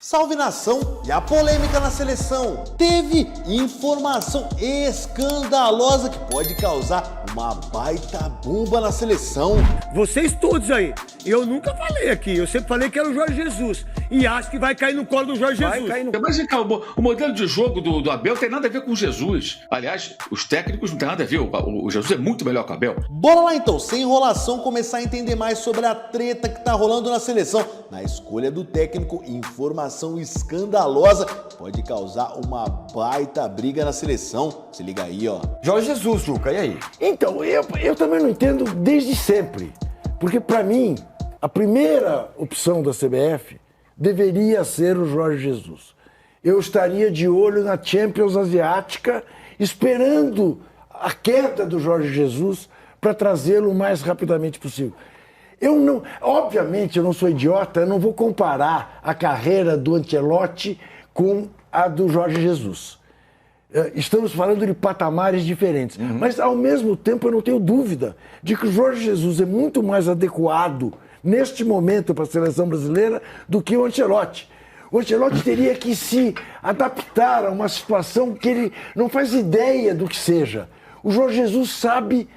Salve nação! E a polêmica na seleção? Teve informação escandalosa que pode causar uma baita bomba na seleção. Vocês todos aí, eu nunca falei aqui, eu sempre falei que era o Jorge Jesus. E acho que vai cair no colo do Jorge Jesus. Mas vem cá, o modelo de jogo do Abel tem nada a ver com o Jesus. Aliás, os técnicos não tem nada a ver, o Jesus é muito melhor que o Abel. Bora lá então, sem enrolação, começar a entender mais sobre a treta que tá rolando na seleção. Na escolha do técnico, informação escandalosa pode causar uma baita briga na seleção. Se liga aí, ó. Jorge Jesus, Juca, e aí? Então, eu também não entendo desde sempre. Porque, para mim, a primeira opção da CBF deveria ser o Jorge Jesus. Eu estaria de olho na Champions Asiática, esperando a queda do Jorge Jesus para trazê-lo o mais rapidamente possível. Obviamente, eu não sou idiota, eu não vou comparar a carreira do Ancelotti com a do Jorge Jesus. Estamos falando de patamares diferentes. Mas, ao mesmo tempo, eu não tenho dúvida de que o Jorge Jesus é muito mais adequado neste momento para a seleção brasileira do que o Ancelotti. O Ancelotti teria que se adaptar a uma situação que ele não faz ideia do que seja. O Jorge Jesus sabe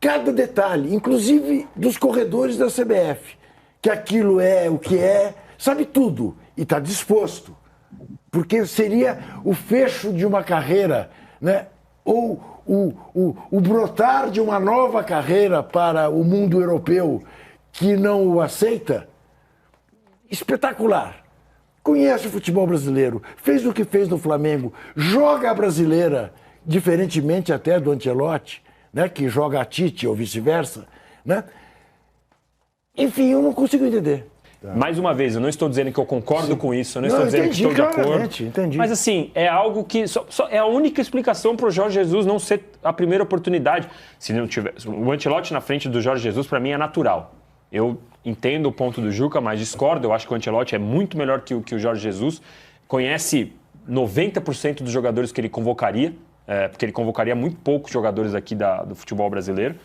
cada detalhe, inclusive dos corredores da CBF, que aquilo é o que é, sabe tudo e está disposto. Porque seria o fecho de uma carreira, né? Ou o brotar de uma nova carreira para o mundo europeu que não o aceita. Espetacular. Conhece o futebol brasileiro, fez o que fez no Flamengo, joga a brasileira, diferentemente até do Ancelotti, né? Que joga a Tite ou vice-versa, né? Enfim, eu não consigo entender. Mais uma vez, eu não estou dizendo que eu concordo com isso, eu não estou dizendo que estou de acordo. Entendi. Mas assim, é algo que é a única explicação para o Jorge Jesus não ser a primeira oportunidade. Se não tiver o Ancelotti na frente do Jorge Jesus, para mim é natural. Eu entendo o ponto do Juca, mas discordo. Eu acho que o Ancelotti é muito melhor que o Jorge Jesus. Conhece 90% dos jogadores que ele convocaria, porque ele convocaria muito poucos jogadores aqui do futebol brasileiro.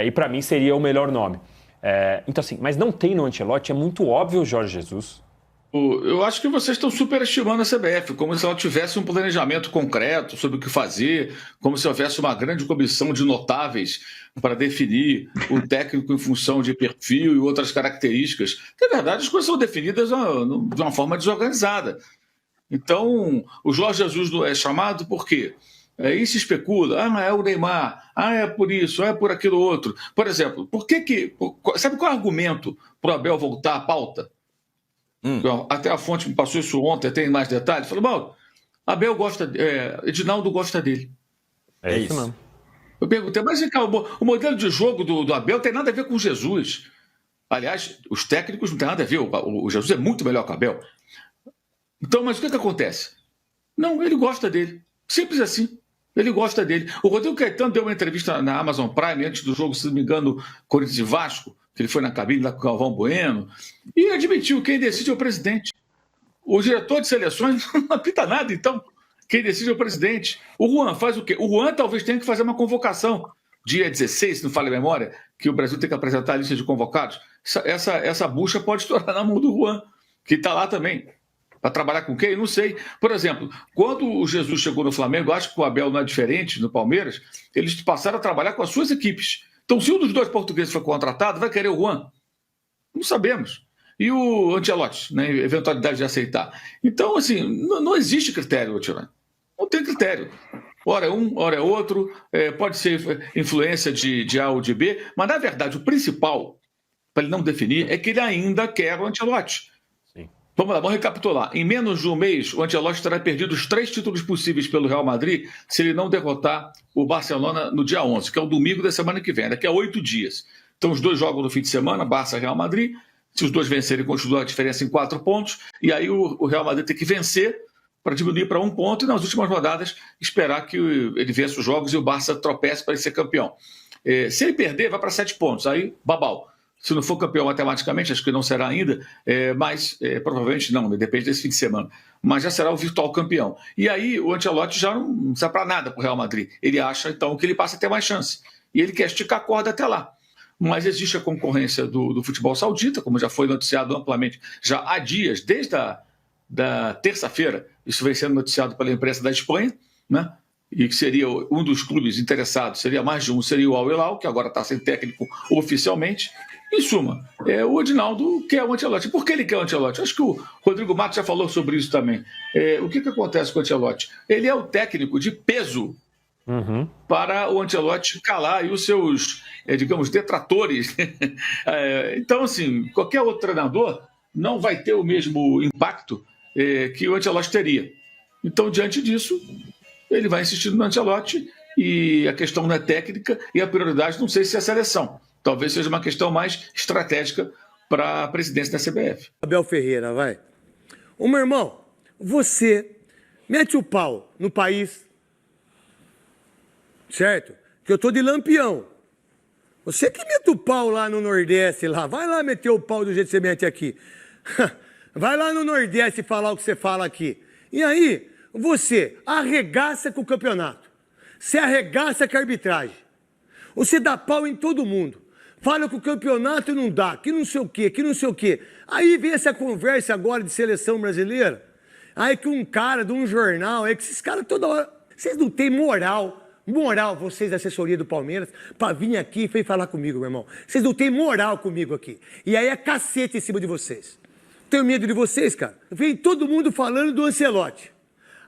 E para mim seria o melhor nome. Então assim, mas não tem no Ancelotti, é muito óbvio o Jorge Jesus. Eu acho que vocês estão superestimando a CBF, como se ela tivesse um planejamento concreto sobre o que fazer, como se houvesse uma grande comissão de notáveis para definir o técnico em função de perfil e outras características. Na verdade, as coisas são definidas de uma forma desorganizada. Então, o Jorge Jesus é chamado por quê? Aí se especula, é o Neymar, é por isso, é por aquilo outro. Por exemplo, sabe qual é o argumento para o Abel voltar à pauta? Até a fonte me passou isso ontem, tem mais detalhes. Falou, bom, Abel Edinaldo gosta dele. É isso mesmo. Eu perguntei, mas o modelo de jogo do Abel tem nada a ver com o Jesus. Aliás, os técnicos não tem nada a ver, o Jesus é muito melhor que o Abel. Então, mas o que acontece? Não, ele gosta dele. Simples assim. Ele gosta dele. O Rodrigo Caetano deu uma entrevista na Amazon Prime antes do jogo, se não me engano, Corinthians e Vasco, que ele foi na cabine lá com o Galvão Bueno, e admitiu que quem decide é o presidente. O diretor de seleções não apita nada, então. Quem decide é o presidente. O Juan faz o quê? O Juan talvez tenha que fazer uma convocação. Dia 16, se não falha a memória, que o Brasil tem que apresentar a lista de convocados. Essa bucha pode estourar na mão do Juan, que está lá também. Para trabalhar com quem? Não sei. Por exemplo, quando o Jesus chegou no Flamengo, acho que o Abel não é diferente no Palmeiras, eles passaram a trabalhar com as suas equipes. Então, se um dos dois portugueses for contratado, vai querer o Juan? Não sabemos. E o Ancelotti, né, eventualidade de aceitar. Então, assim, não existe critério, Ancelotti. Não tem critério. Ora é um, ora é outro, pode ser influência de A ou de B, mas, na verdade, o principal, para ele não definir, é que ele ainda quer o Ancelotti. Vamos lá, vamos recapitular. Em menos de um mês, o Ancelotti terá perdido os 3 títulos possíveis pelo Real Madrid se ele não derrotar o Barcelona no dia 11, que é o domingo da semana que vem, daqui a 8 dias. Então, os dois jogam no fim de semana, Barça e Real Madrid. Se os dois vencerem, continua a diferença em 4 pontos. E aí o Real Madrid tem que vencer para diminuir para 1 ponto e, nas últimas rodadas, esperar que ele vença os jogos e o Barça tropece para ele ser campeão. Se ele perder, vai para 7 pontos. Aí, babau. Se não for campeão matematicamente, acho que não será ainda, mas provavelmente não, depende desse fim de semana. Mas já será o virtual campeão. E aí o Ancelotti já não serve para nada para o Real Madrid. Ele acha, então, que ele passa a ter mais chance. E ele quer esticar a corda até lá. Mas existe a concorrência do futebol saudita, como já foi noticiado amplamente já há dias, desde a da terça-feira. Isso vem sendo noticiado pela imprensa da Espanha, né? E que seria um dos clubes interessados, seria mais de um, seria o Al Hilal, que agora está sem técnico oficialmente. Em suma, o Edinaldo quer o Ancelotti. Por que ele quer o Ancelotti? Acho que o Rodrigo Matos já falou sobre isso também. O que acontece com o Ancelotti? Ele é o técnico de peso para o Ancelotti calar aí os seus, digamos, detratores. Então, assim, qualquer outro treinador não vai ter o mesmo impacto que o Ancelotti teria. Então, diante disso, ele vai insistindo no Ancelotti e a questão não é técnica e a prioridade não sei se é a seleção. Talvez seja uma questão mais estratégica para a presidência da CBF. Abel Ferreira, vai. Ô, meu irmão, você mete o pau no país, certo? Que eu tô de Lampião. Você que mete o pau lá no Nordeste, lá. Vai lá meter o pau do jeito que você mete aqui. Vai lá no Nordeste falar o que você fala aqui. E aí, você arregaça com o campeonato. Você arregaça com a arbitragem. Você dá pau em todo mundo. Fala que o campeonato não dá, que não sei o quê, que não sei o quê. Aí vem essa conversa agora de seleção brasileira. Aí que um cara de um jornal, que esses caras toda hora... Vocês não têm moral, vocês da assessoria do Palmeiras, pra vir aqui e vir falar comigo, meu irmão. Vocês não têm moral comigo aqui. E aí é cacete em cima de vocês. Tenho medo de vocês, cara. Vem todo mundo falando do Ancelotti.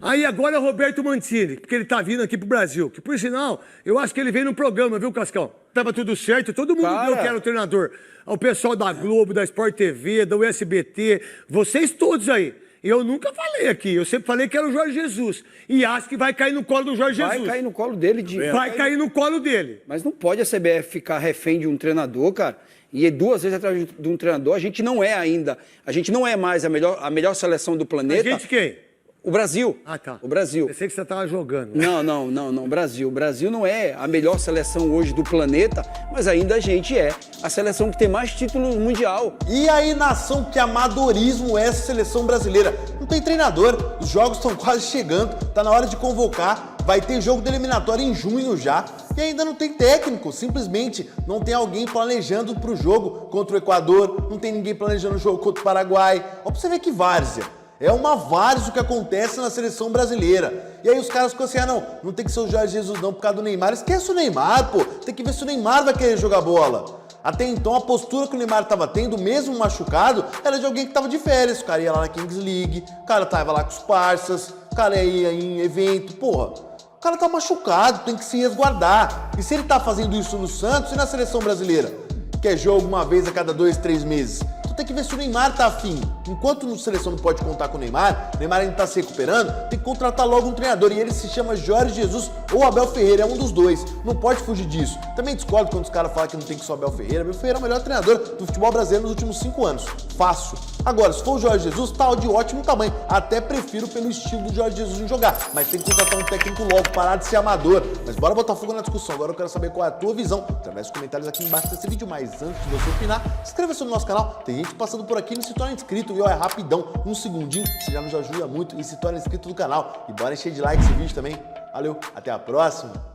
Aí agora é o Roberto Mancini, porque ele tá vindo aqui pro Brasil. Que, por sinal, eu acho que ele veio no programa, viu, Cascão? Tava tudo certo, todo mundo viu que era o treinador. O pessoal da Globo, da Sport TV, da USBT, vocês todos aí. Eu nunca falei aqui, eu sempre falei que era o Jorge Jesus. E acho que vai cair no colo do Jorge Jesus. Vai cair no colo dele. Vai cair no colo dele. Mas não pode a CBF ficar refém de um treinador, cara. E 2 vezes atrás de um treinador, a gente não é ainda. A gente não é mais a melhor seleção do planeta. A gente quem? O Brasil. Ah, tá. O Brasil. Pensei que você estava jogando. Não. Brasil. O Brasil não é a melhor seleção hoje do planeta, mas ainda a gente é a seleção que tem mais títulos mundial. E aí, nação, que amadorismo é essa seleção brasileira? Não tem treinador, os jogos estão quase chegando, tá na hora de convocar, vai ter jogo de eliminatória em junho já, e ainda não tem técnico, simplesmente não tem alguém planejando pro jogo contra o Equador, não tem ninguém planejando o jogo contra o Paraguai. Ó, pra você ver que várzea. É uma várzea o que acontece na seleção brasileira. E aí os caras ficam assim, não tem que ser o Jorge Jesus não por causa do Neymar. Esquece o Neymar, pô. Tem que ver se o Neymar vai querer jogar bola. Até então, a postura que o Neymar tava tendo, mesmo machucado, era de alguém que tava de férias. O cara ia lá na Kings League, o cara tava lá com os parças, o cara ia em evento, porra. O cara tá machucado, tem que se resguardar. E se ele tá fazendo isso no Santos e na seleção brasileira? Que é jogo uma vez a cada 2, 3 meses. Tem que ver se o Neymar tá afim. Enquanto a seleção não pode contar com o Neymar ainda tá se recuperando, tem que contratar logo um treinador. E ele se chama Jorge Jesus ou Abel Ferreira, é um dos dois. Não pode fugir disso. Também discordo quando os caras falam que não tem que ser o Abel Ferreira. Abel Ferreira é o melhor treinador do futebol brasileiro nos últimos 5 anos. Fácil. Agora, se for o Jorge Jesus, tá de ótimo tamanho. Até prefiro pelo estilo do Jorge Jesus em jogar. Mas tem que contratar um técnico logo, parar de ser amador. Mas bora botar fogo na discussão. Agora eu quero saber qual é a tua visão através dos comentários aqui embaixo desse vídeo. Mas antes de você opinar, inscreva-se no nosso canal. Tem gente passando por aqui, não se torna inscrito, viu? É rapidão, 1 segundinho, você já nos ajuda muito e se torna inscrito no canal. E bora encher de like esse vídeo também. Valeu, até a próxima!